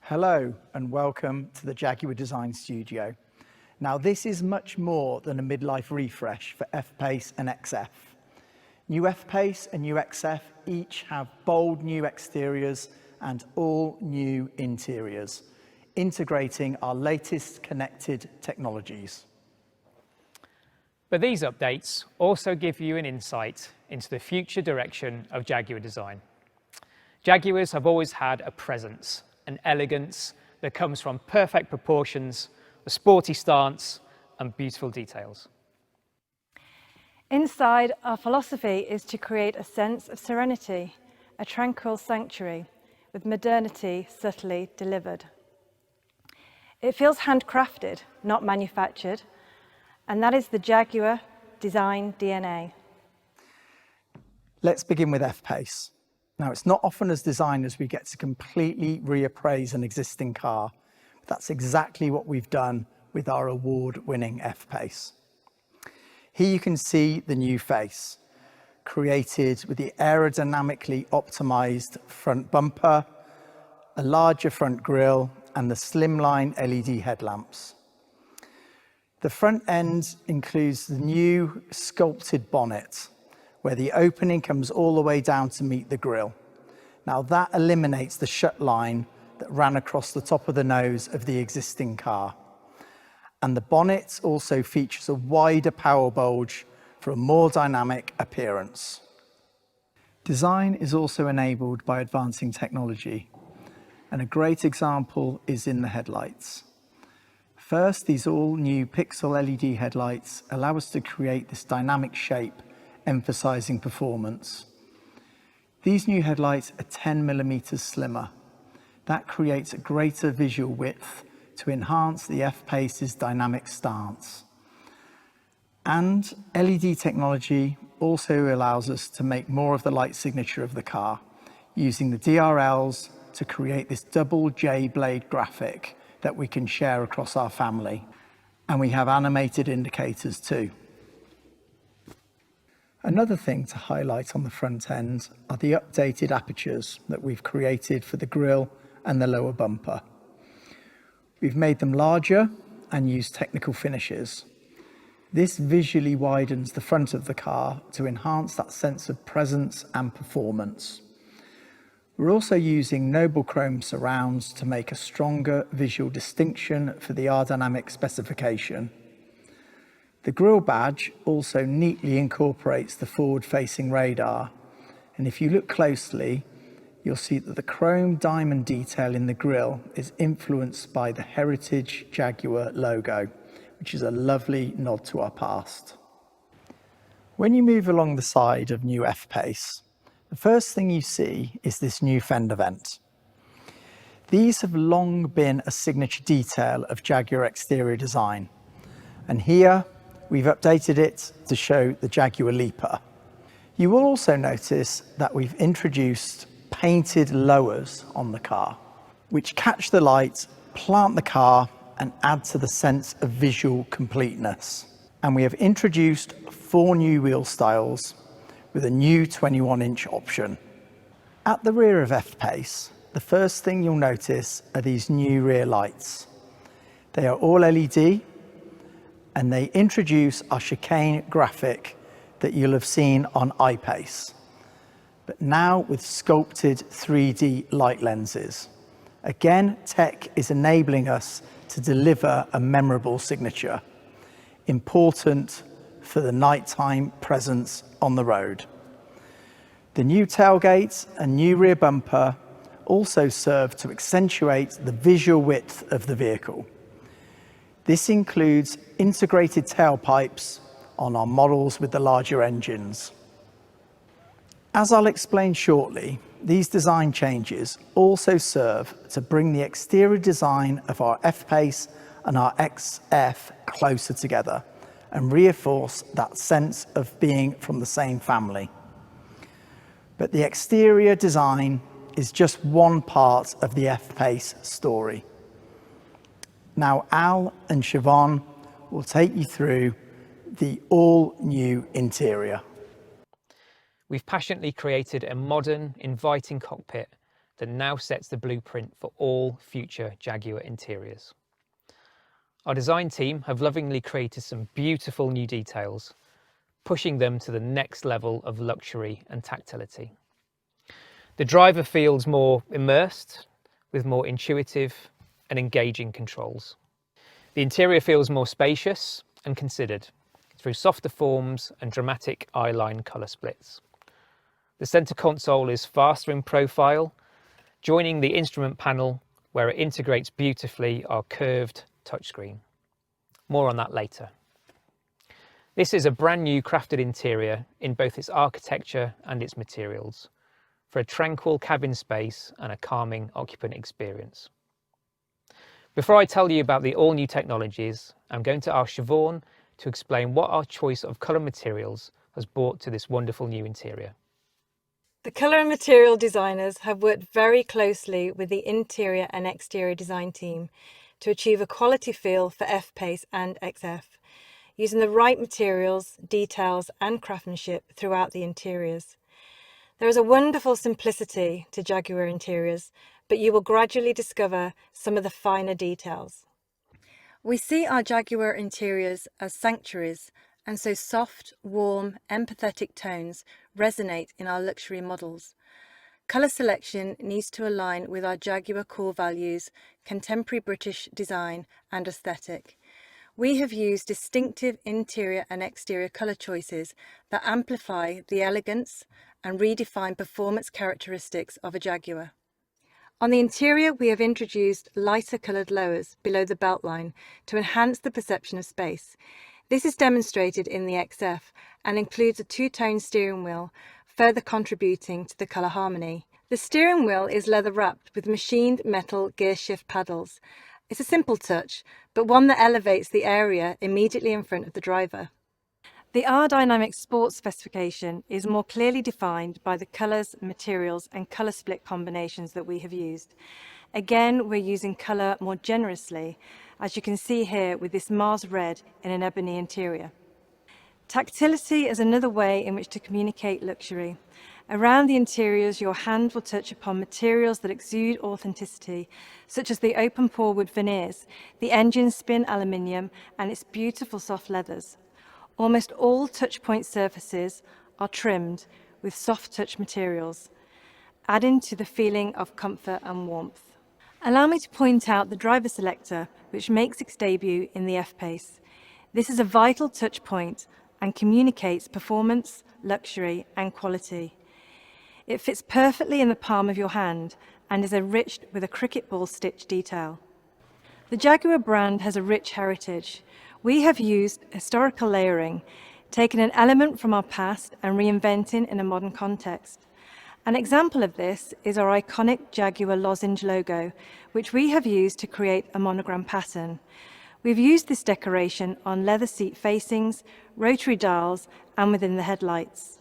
Hello and welcome to the Jaguar Design Studio. Now this is much more than a midlife refresh for F-Pace and XF. New F-Pace and new XF each have bold new exteriors and all new interiors, integrating our latest connected technologies. But these updates also give you an insight into the future direction of Jaguar design. Jaguars have always had a presence, an elegance that comes from perfect proportions, a sporty stance, and beautiful details. Inside, our philosophy is to create a sense of serenity, a tranquil sanctuary, with modernity subtly delivered. It feels handcrafted, not manufactured, and that is the Jaguar design DNA. Let's begin with F-Pace. Now, it's not often as designers we get to completely reappraise an existing car. But that's exactly what we've done with our award-winning F-Pace. Here you can see the new face, created with the aerodynamically optimized front bumper, a larger front grille, and the slimline LED headlamps. The front end includes the new sculpted bonnet, where the opening comes all the way down to meet the grille. Now that eliminates the shut line that ran across the top of the nose of the existing car. And the bonnet also features a wider power bulge for a more dynamic appearance. Design is also enabled by advancing technology, and a great example is in the headlights. First, these all new pixel LED headlights allow us to create this dynamic shape, emphasizing performance. These new headlights are 10mm slimmer. That creates a greater visual width to enhance the F-Pace's dynamic stance. And LED technology also allows us to make more of the light signature of the car, using the DRLs to create this double J blade graphic that we can share across our family. And we have animated indicators too. Another thing to highlight on the front end are the updated apertures that we've created for the grille and the lower bumper. We've made them larger and used technical finishes. This visually widens the front of the car to enhance that sense of presence and performance. We're also using noble chrome surrounds to make a stronger visual distinction for the aerodynamic specification. The grille badge also neatly incorporates the forward-facing radar, and if you look closely, you'll see that the chrome diamond detail in the grille is influenced by the Heritage Jaguar logo, which is a lovely nod to our past. When you move along the side of new F-Pace, the first thing you see is this new fender vent. These have long been a signature detail of Jaguar exterior design, and here we've updated it to show the Jaguar Leaper. You will also notice that we've introduced painted lowers on the car, which catch the light, plant the car, and add to the sense of visual completeness. And we have introduced 4 new wheel styles with a new 21-inch option. At the rear of F-Pace, the first thing you'll notice are these new rear lights. They are all LED, and they introduce our chicane graphic that you'll have seen on I-Pace, but now with sculpted 3D light lenses. Again, tech is enabling us to deliver a memorable signature, important for the nighttime presence on the road. The new tailgate and new rear bumper also serve to accentuate the visual width of the vehicle. This includes integrated tailpipes on our models with the larger engines. As I'll explain shortly, these design changes also serve to bring the exterior design of our F-Pace and our XF closer together and reinforce that sense of being from the same family. But the exterior design is just one part of the F-Pace story. Now Al and Siobhan will take you through the all-new interior. We've passionately created a modern, inviting cockpit that now sets the blueprint for all future Jaguar interiors. Our design team have lovingly created some beautiful new details, pushing them to the next level of luxury and tactility. The driver feels more immersed, with more intuitive and engaging controls. The interior feels more spacious and considered, through softer forms and dramatic eye-line colour splits. The centre console is faster in profile, joining the instrument panel where it integrates beautifully our curved touchscreen. More on that later. This is a brand new crafted interior in both its architecture and its materials, for a tranquil cabin space and a calming occupant experience. Before I tell you about the all-new technologies, I'm going to ask Siobhan to explain what our choice of colour materials has brought to this wonderful new interior. The colour and material designers have worked very closely with the interior and exterior design team to achieve a quality feel for F-Pace and XF, using the right materials, details and craftsmanship throughout the interiors. There is a wonderful simplicity to Jaguar interiors, but you will gradually discover some of the finer details. We see our Jaguar interiors as sanctuaries, and so soft, warm, empathetic tones resonate in our luxury models. Colour selection needs to align with our Jaguar core values, contemporary British design and aesthetic. We have used distinctive interior and exterior colour choices that amplify the elegance and redefine performance characteristics of a Jaguar. On the interior, we have introduced lighter coloured lowers below the beltline to enhance the perception of space. This is demonstrated in the XF and includes a two-tone steering wheel, further contributing to the colour harmony. The steering wheel is leather wrapped with machined metal gear shift paddles. It's a simple touch, but one that elevates the area immediately in front of the driver. The R-Dynamic Sport specification is more clearly defined by the colours, materials and colour split combinations that we have used. Again, we're using colour more generously, as you can see here with this Mars red in an ebony interior. Tactility is another way in which to communicate luxury. Around the interiors, your hand will touch upon materials that exude authenticity, such as the open pore wood veneers, the engine spin aluminium and its beautiful soft leathers. Almost all touchpoint surfaces are trimmed with soft touch materials, adding to the feeling of comfort and warmth. Allow me to point out the driver selector, which makes its debut in the F-Pace. This is a vital touch point and communicates performance, luxury and quality. It fits perfectly in the palm of your hand and is enriched with a cricket ball stitch detail. The Jaguar brand has a rich heritage. We have used historical layering, taking an element from our past and reinventing in a modern context. An example of this is our iconic Jaguar lozenge logo, which we have used to create a monogram pattern. We've used this decoration on leather seat facings, rotary dials, and within the headlights.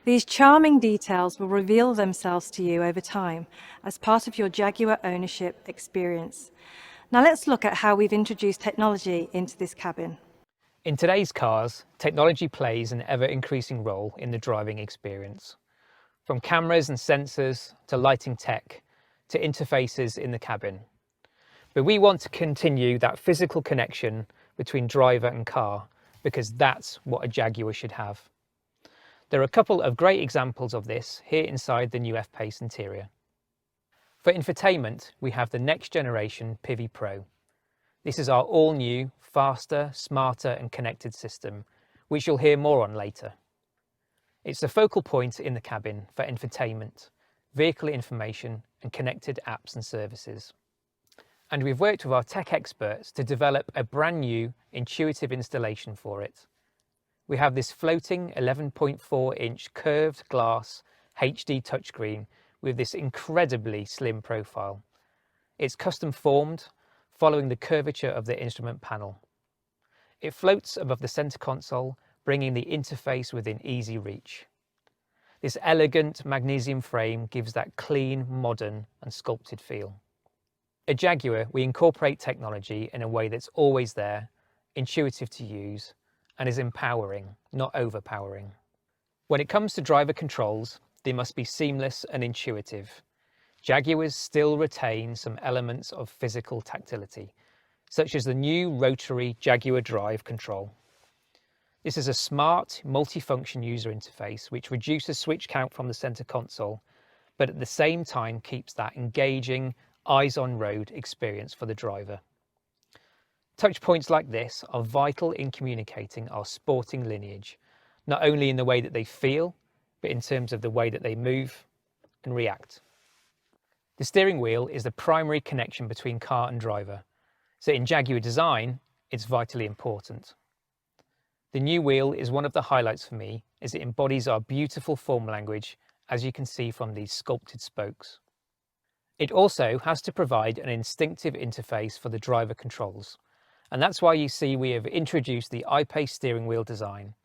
These charming details will reveal themselves to you over time as part of your Jaguar ownership experience. Now let's look at how we've introduced technology into this cabin. In today's cars, technology plays an ever-increasing role in the driving experience. From cameras and sensors to lighting tech to interfaces in the cabin. But we want to continue that physical connection between driver and car because that's what a Jaguar should have. There are a couple of great examples of this here inside the new F-Pace interior. For infotainment, we have the next generation PIVI Pro. This is our all-new, faster, smarter and connected system, which you'll hear more on later. It's the focal point in the cabin for infotainment, vehicle information and connected apps and services. And we've worked with our tech experts to develop a brand new intuitive installation for it. We have this floating 11.4-inch curved glass HD touchscreen with this incredibly slim profile. It's custom formed, following the curvature of the instrument panel. It floats above the center console, bringing the interface within easy reach. This elegant magnesium frame gives that clean, modern and sculpted feel. At Jaguar, we incorporate technology in a way that's always there, intuitive to use, and is empowering, not overpowering. When it comes to driver controls, they must be seamless and intuitive. Jaguars still retain some elements of physical tactility, such as the new rotary Jaguar Drive control. This is a smart, multifunction user interface which reduces switch count from the center console, but at the same time keeps that engaging, eyes-on-road experience for the driver. Touch points like this are vital in communicating our sporting lineage, not only in the way that they feel, but in terms of the way that they move and react. The steering wheel is the primary connection between car and driver, so in Jaguar design, it's vitally important. The new wheel is one of the highlights for me as it embodies our beautiful form language, as you can see from these sculpted spokes. It also has to provide an instinctive interface for the driver controls, and that's why you see we have introduced the I-Pace steering wheel design.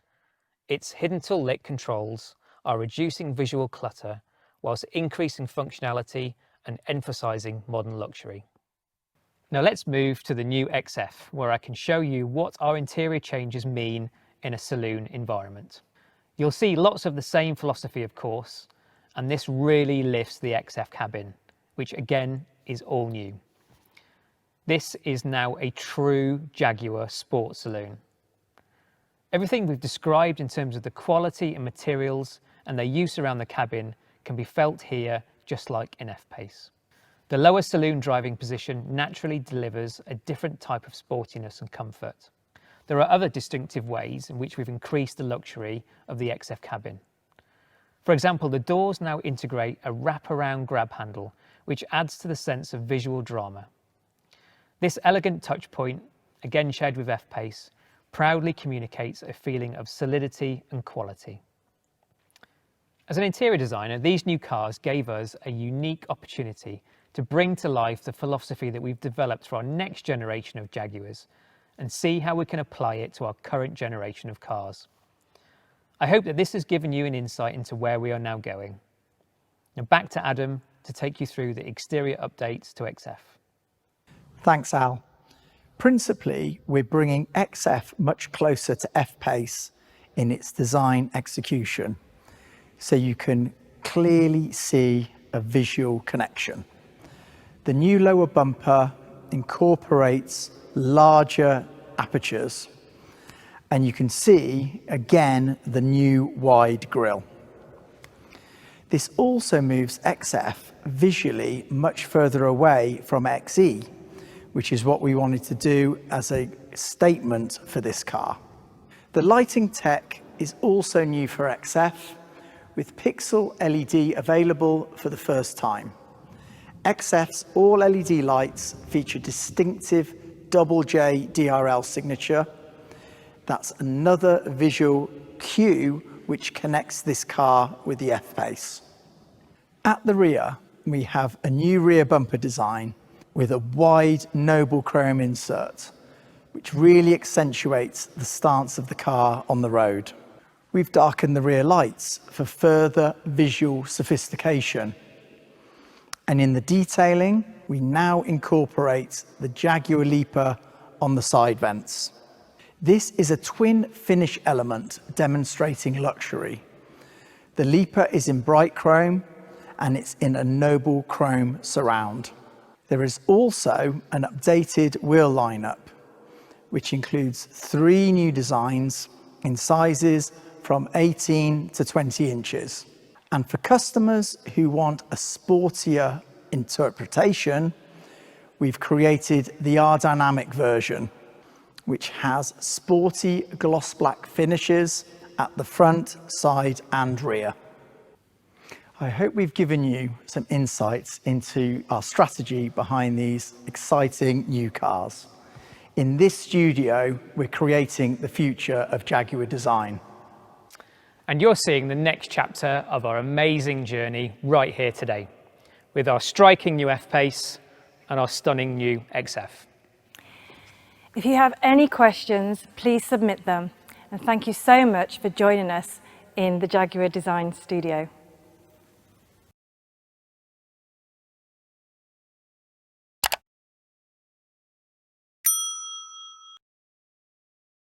Its hidden tool lit controls are reducing visual clutter whilst increasing functionality and emphasising modern luxury. Now let's move to the new XF, where I can show you what our interior changes mean in a saloon environment. You'll see lots of the same philosophy, of course, and this really lifts the XF cabin, which again is all new. This is now a true Jaguar sports saloon. Everything we've described in terms of the quality and materials and their use around the cabin can be felt here, just like in F-Pace. The lower saloon driving position naturally delivers a different type of sportiness and comfort. There are other distinctive ways in which we've increased the luxury of the XF cabin. For example, the doors now integrate a wraparound grab handle, which adds to the sense of visual drama. This elegant touch point, again shared with F-Pace, proudly communicates a feeling of solidity and quality. As an interior designer, these new cars gave us a unique opportunity to bring to life the philosophy that we've developed for our next generation of Jaguars and see how we can apply it to our current generation of cars. I hope that this has given you an insight into where we are now going. Now back to Adam to take you through the exterior updates to XF. Thanks, Al. Principally, we're bringing XF much closer to F-Pace in its design execution, so you can clearly see a visual connection. The new lower bumper incorporates larger apertures, and you can see again the new wide grille. This also moves XF visually much further away from XE, which is what we wanted to do as a statement for this car. The lighting tech is also new for XF, with pixel LED available for the first time. XF's all LED lights feature distinctive double J DRL signature. That's another visual cue which connects this car with the F-Pace. At the rear, we have a new rear bumper design with a wide noble chrome insert, which really accentuates the stance of the car on the road. We've darkened the rear lights for further visual sophistication. And in the detailing, we now incorporate the Jaguar leaper on the side vents. This is a twin finish element demonstrating luxury. The leaper is in bright chrome and it's in a noble chrome surround. There is also an updated wheel lineup, which includes 3 new designs in sizes from 18 to 20 inches. And for customers who want a sportier interpretation, we've created the R-Dynamic version, which has sporty gloss black finishes at the front, side and rear. I hope we've given you some insights into our strategy behind these exciting new cars. In this studio, we're creating the future of Jaguar design. And you're seeing the next chapter of our amazing journey right here today, with our striking new F-Pace and our stunning new XF. If you have any questions, please submit them. And thank you so much for joining us in the Jaguar Design Studio.